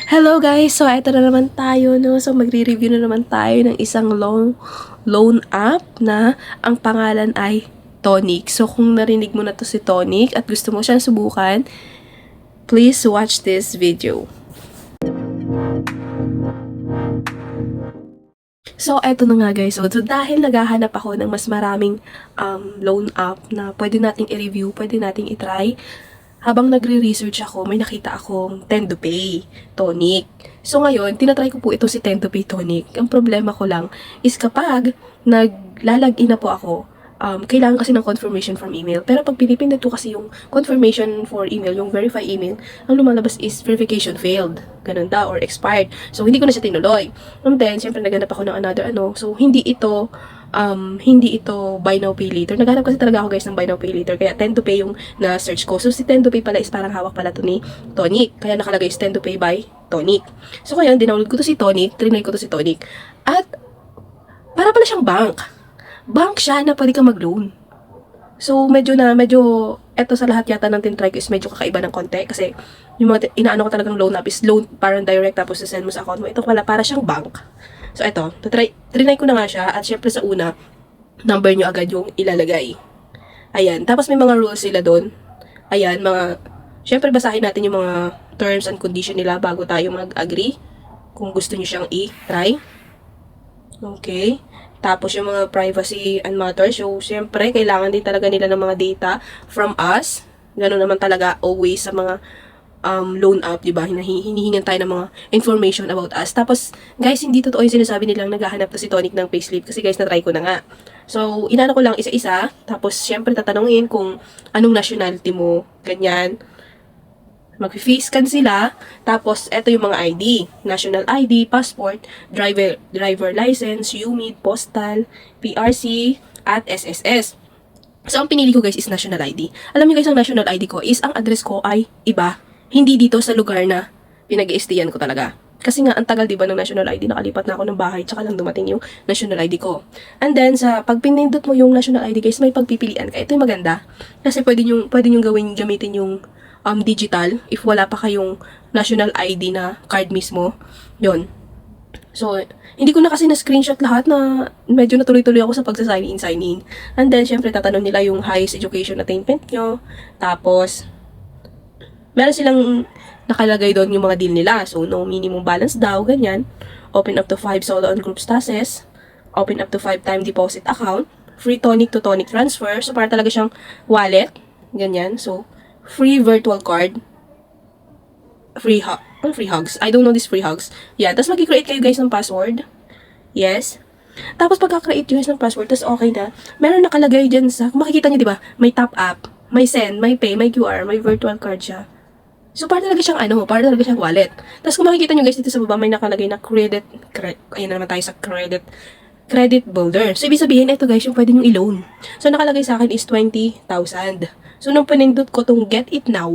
Hello guys! So, ito na naman tayo, no? So, magre-review na naman tayo ng isang loan app na ang pangalan ay Tonic. So, kung narinig mo na to si Tonic at gusto mo siyang subukan, please watch this video. So, eto na nga guys. So, dahil naghahanap ako ng mas maraming loan app na pwede nating i-review, pwede nating i-try, habang nagre-research ako, may nakita akong Tend to Pay Tonic. So ngayon, tinatry ko po ito si Tend to Pay Tonic. Ang problema ko lang is kapag naglalagin na po ako, kailangan kasi ng confirmation from email. Pero pag pinipindot ko kasi yung confirmation for email, yung verify email, ang lumalabas is verification failed. Ganun daw, or expired. So, hindi ko na siya tinuloy. And then, syempre, naghanap ako ng another So, hindi ito buy now pay later. Naghanap kasi talaga ako guys ng buy now pay later. Kaya Tend to Pay yung na-search ko. So, si Tend to Pay pala is parang hawak pala to ni Tonic. Kaya nakalagay is Tend to Pay by Tonic. So, ngayon, dinownload ko to si Tonic. Trinay ko to si Tonic. At, para pala siyang bank. Bank siya na pwede kang mag-loan. So, eto sa lahat yata ng tinry ko is medyo kakaiba ng konti. Kasi, yung mga inaano ko talagang loan app is loan, parang direct tapos send mo sa account mo. Ito pala, para siyang bank. So, eto, trinay ko na nga siya. At syempre sa una, number nyo agad yung ilalagay. Ayan. Tapos may mga rules sila doon. Ayan, syempre basahin natin yung mga terms and condition nila bago tayo mag-agree. Kung gusto nyo siyang i-try. Okay. Tapos yung mga privacy and matters. So, syempre, kailangan din talaga nila ng mga data from us. Ganun naman talaga always sa mga loan app, di ba? Hinihingan tayo ng mga information about us. Tapos, guys, hindi totoo yung sinasabi nilang naghahanap to si Tonic ng payslip kasi guys, na-try ko na nga. So, inano ko lang isa-isa. Tapos, syempre, tatanungin kung anong nationality mo, ganyan. Mag-face scan sila. Tapos, eto yung mga ID. National ID, passport, driver license, UMID, postal, PRC, at SSS. So, ang pinili ko guys is national ID. Alam niyo guys, ang national ID ko is ang address ko ay iba. Hindi dito sa lugar na pinag-i-stayan ko talaga. Kasi nga, ang tagal diba ng national ID, nakalipat na ako ng bahay, tsaka lang dumating yung national ID ko. And then, pag pinindot mo yung national ID guys, may pagpipilian ka. Ito yung maganda. Kasi pwede nyo gamitin yung digital, if wala pa kayong national ID na card mismo. Yon. So, hindi ko na kasi na-screenshot lahat na medyo natuloy-tuloy ako sa pagsa-sign in. And then, syempre, tatanong nila yung highest education attainment nyo. Tapos, meron silang nakalagay doon yung mga deal nila. So, no minimum balance daw, ganyan. Open up to 5 solo and group stashes. Open up to 5 time deposit account. Free Tonic to Tonic transfer. So, para talaga siyang wallet. Ganyan. So, free virtual card. Free hugs. I don't know this free hugs. Yeah, tapos mag-create kayo guys ng password. Yes. Tapos pagka-create guys ng password, tapos okay na. Meron nakalagay dyan makikita nyo, di ba? May top up, may send, may pay, may QR, may virtual card siya. So, para talaga siyang para talaga siyang wallet. Tapos kung makikita nyo guys dito sa baba, may nakalagay na ayan na naman tayo sa credit builder. So, ibig sabihin, ito guys, yung pwede nyo i-loan. So, nakalagay sa akin is 20,000. So, nung pinindot ko tong get it now,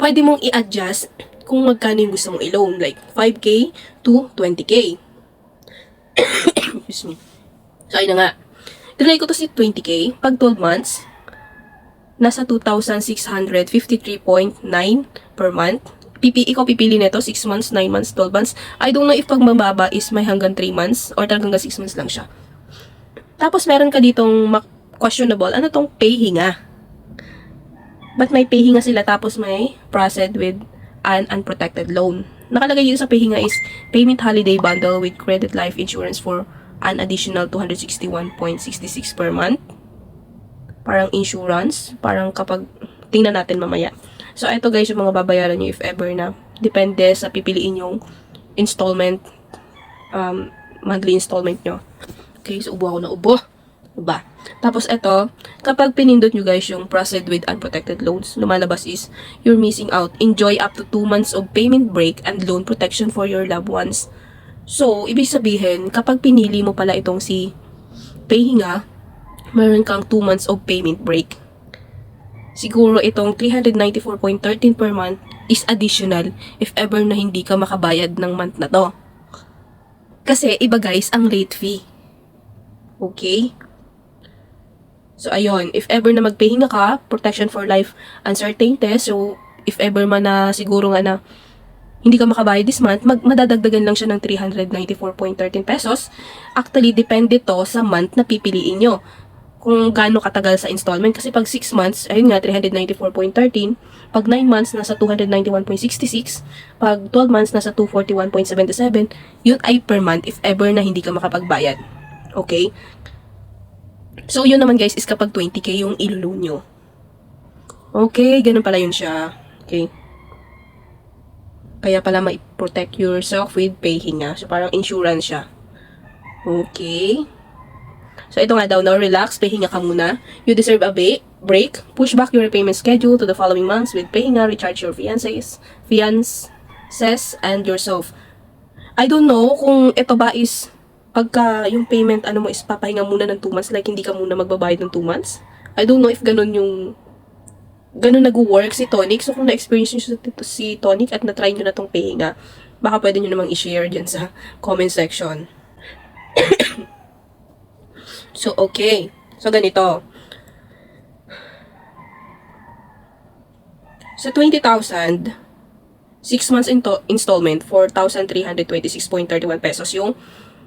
pwede mong i-adjust kung magkano yung gusto mong i-loan. Like, 5K to 20K. Excuse me. So, ayun na nga. Tinry ko to si 20K. Pag 12 months, nasa 2,653.9 per month. Ikaw pipili nito, 6 months, 9 months, 12 months. I don't know if pag mababa is may hanggang 3 months or talagang 6 months lang siya. Tapos meron ka ditong questionable. Ano tong pay hinga? But may pay hinga sila tapos may proceed with an unprotected loan. Nakalagay dito sa pay hinga is payment holiday bundle with credit life insurance for an additional 261.66 per month. Parang insurance, parang kapag tingnan natin mamaya. So, ito guys yung mga babayaran nyo if ever na. Depende sa pipiliin yung installment, monthly installment nyo. Okay, so ubo ako na ubo. Diba? Tapos ito, kapag pinindot nyo guys yung proceed with unprotected loans, lumalabas is, you're missing out. Enjoy up to 2 months of payment break and loan protection for your loved ones. So, ibig sabihin, kapag pinili mo pala itong si Payhinga, meron kang 2 months of payment break. Siguro itong 394.13 per month is additional if ever na hindi ka makabayad ng month na to. Kasi iba guys ang late fee. Okay? So ayun, if ever na magpahinga ka, protection for life uncertainty. So if ever man na siguro nga na hindi ka makabayad this month, madadagdagan lang siya ng 394.13 pesos. Actually, depende to sa month na pipiliin nyo. Kung gaano katagal sa installment. Kasi pag 6 months, ayun nga, 394.13. Pag 9 months, nasa 291.66. Pag 12 months, nasa 241.77. Yun ay per month if ever na hindi ka makapagbayad. Okay? So, yun naman guys is kapag 20k yung iloloan nyo. Okay, ganun pala yun siya. Okay. Kaya pala ma-protect yourself with Payhinga. So, parang insurance siya. Okay. So, ito nga daw, now relax, Payhinga ka muna. You deserve a break. Push back your repayment schedule to the following months with Payhinga. Recharge your fiances, and yourself. I don't know kung ito ba is pagka yung payment, ano mo, is papahinga muna ng 2 months, like hindi ka muna magbabayad ng 2 months. I don't know if ganun nag-work si Tonic. So, kung na-experience nyo si Tonic at na-try nyo na tong Payhinga, baka pwede nyo namang i-share dyan sa comment section. So, okay. So, ganito. Sa 20,000, 6 months installment, 4,326.31 pesos yung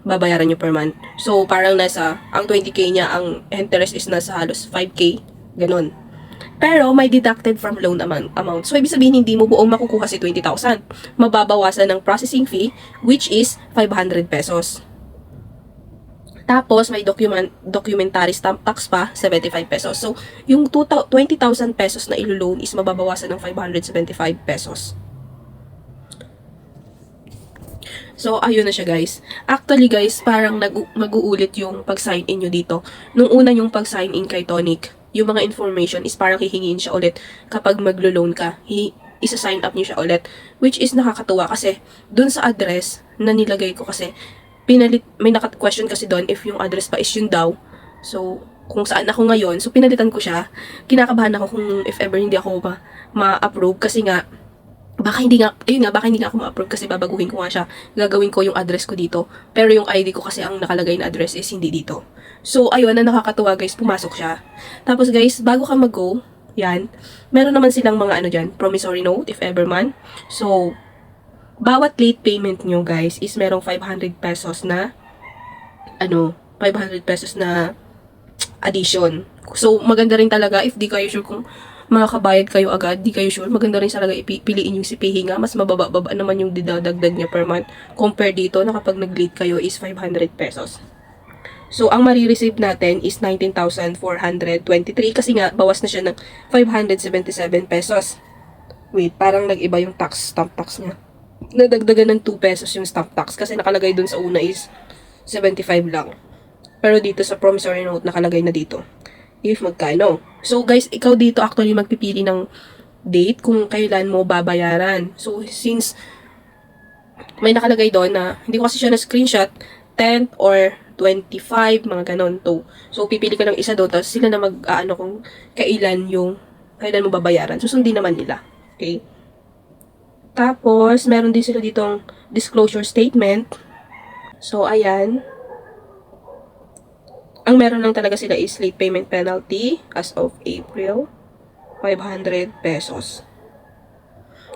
babayaran nyo per month. So, parang ang 20k niya, ang interest is nasa halos 5k. Ganon. Pero, may deducted from loan amount. So, ibig sabihin, hindi mo buong makukuha si 20,000. Mababawasan ng processing fee, which is 500 pesos. Tapos, may documentary stamp tax pa, 75 pesos. So, yung 20,000 pesos na ilo-loan is mababawasan ng 575 pesos. So, ayun na siya guys. Actually guys, parang mag-uulit yung pag-sign in nyo dito. Nung una yung pag-sign in kay Tonic, yung mga information is parang hihingin siya ulit kapag maglo-loan ka. Isa-sign up nyo siya ulit. Which is nakakatuwa kasi dun sa address na nilagay ko kasi, may naka-question kasi doon if yung address pa is yun daw. So, kung saan ako ngayon, so pinalitan ko siya. Kinakabahan ako kung if ever hindi ako ma-approve kasi nga, baka hindi nga ako ma-approve kasi babaguhin ko nga siya. Gagawin ko yung address ko dito. Pero yung ID ko kasi ang nakalagay na address is hindi dito. So, ayun na nakakatuwa guys, pumasok siya. Tapos guys, bago ka mag-go, yan, meron naman silang mga dyan, promissory note if ever man. So, bawat late payment nyo guys is merong 500 pesos na 500 pesos na addition. So, maganda rin talaga if di kayo sure kung makakabayad kayo agad, di kayo sure, maganda rin talaga ipiliin yung si Payhinga. Mas mababa naman yung didadagdag niya per month compare dito na kapag nag-late kayo is 500 pesos. So, ang marireceive natin is 19,423 kasi nga, bawas na siya ng 577 pesos. Wait, parang nag-iba yung stamp tax niya. Nadagdagan ng 2 pesos yung stamp tax kasi nakalagay dun sa una is 75 lang. Pero dito sa promissory note, nakalagay na dito if magkano. So guys, ikaw dito actually magpipili ng date kung kailan mo babayaran. So since may nakalagay doon na hindi ko kasi siya na screenshot, 10th or 25, mga ganon to. So pipili ka ng isa doon, tapos sila na kung kailan mo babayaran. Susundin naman nila. Okay? Tapos, meron din sila ditong disclosure statement. So, ayan. Ang meron lang talaga sila is late payment penalty as of April, 500 pesos.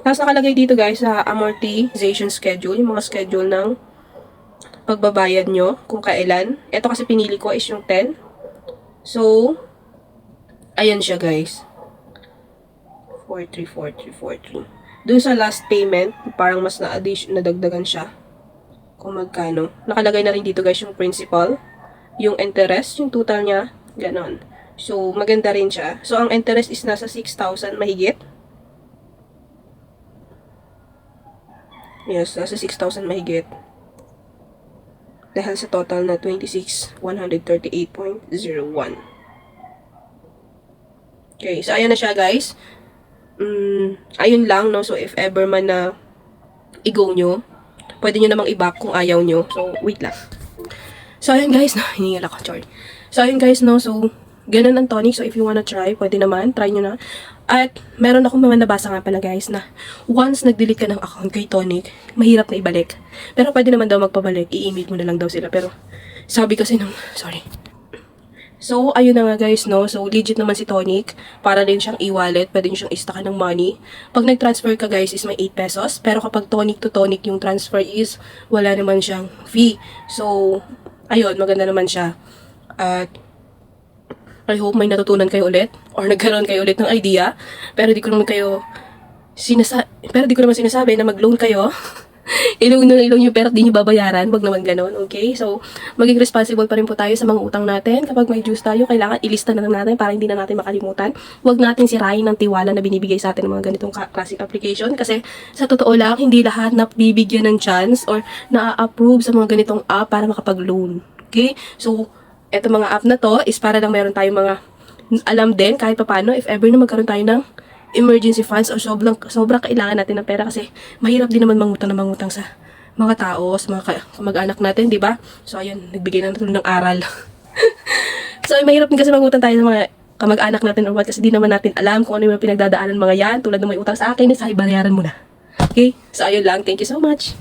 Tapos nakalagay dito guys sa amortization schedule, yung mga schedule ng pagbabayad nyo kung kailan. Ito kasi pinili ko is yung 10. So, ayan siya guys. 434343. Doon sa last payment, parang mas nadagdagan siya. Kung magkano. Nakalagay na rin dito guys yung principal, yung interest, yung total niya, ganon. So, maganda rin siya. So, ang interest is nasa 6,000 mahigit. Yes, nasa 6,000 mahigit. Dahil sa total na 26,138.01. Okay, so ayan na siya guys. Ayun lang, no? So, if ever man na i-go nyo, pwede nyo namang i-back kung ayaw nyo. So, wait lang. So, ayun guys, no? Hiningal ako, sorry. So, ayun guys, no? So, ganun ang Tonic. So, if you wanna try, pwede naman. Try nyo na. At, meron akong mga nabasa nga pala guys na once nag-delete ka ng account kay Tonic, mahirap na ibalik. Pero pwede naman daw magpabalik. I-email mo na lang daw sila. Pero, sabi kasi So, ayun na nga guys, no? So, legit naman si Tonic. Para din siyang e-wallet, pwede din siyang istaka ng money. Pag nag-transfer ka guys is may 8 pesos. Pero kapag Tonic to Tonic yung transfer is wala naman siyang fee. So, ayun, maganda naman siya. At I hope may natutunan kayo ulit or nagkaroon kayo ulit ng idea. Pero di ko naman sinasabi na mag-loan kayo. Ilong yung pera di nyo babayaran, wag naman ganon, okay? So, maging responsible pa rin po tayo sa mga utang natin. Kapag may juice tayo, kailangan ilista na lang natin para hindi na natin makalimutan. Wag natin sirain ng tiwala na binibigay sa atin ng mga ganitong classic application kasi sa totoo lang, hindi lahat nabibigyan ng chance or na-approve sa mga ganitong app para makapag-loan, okay? So, eto mga app na to is para lang meron tayong mga alam din kahit paano if ever na magkaroon tayo ng emergency funds o sobrang kailangan natin ng pera kasi mahirap din naman mangutang sa mga tao, sa mga kamag-anak natin, di ba? So, ayun, nagbigay na natin ng aral. So, mahirap din kasi mangutang tayo sa mga kamag-anak natin or what kasi di naman natin alam kung ano yung pinagdadaanan mga yan. Tulad ng may utang sa akin, is ay bayaran mo na. Okay? So, ayun lang. Thank you so much.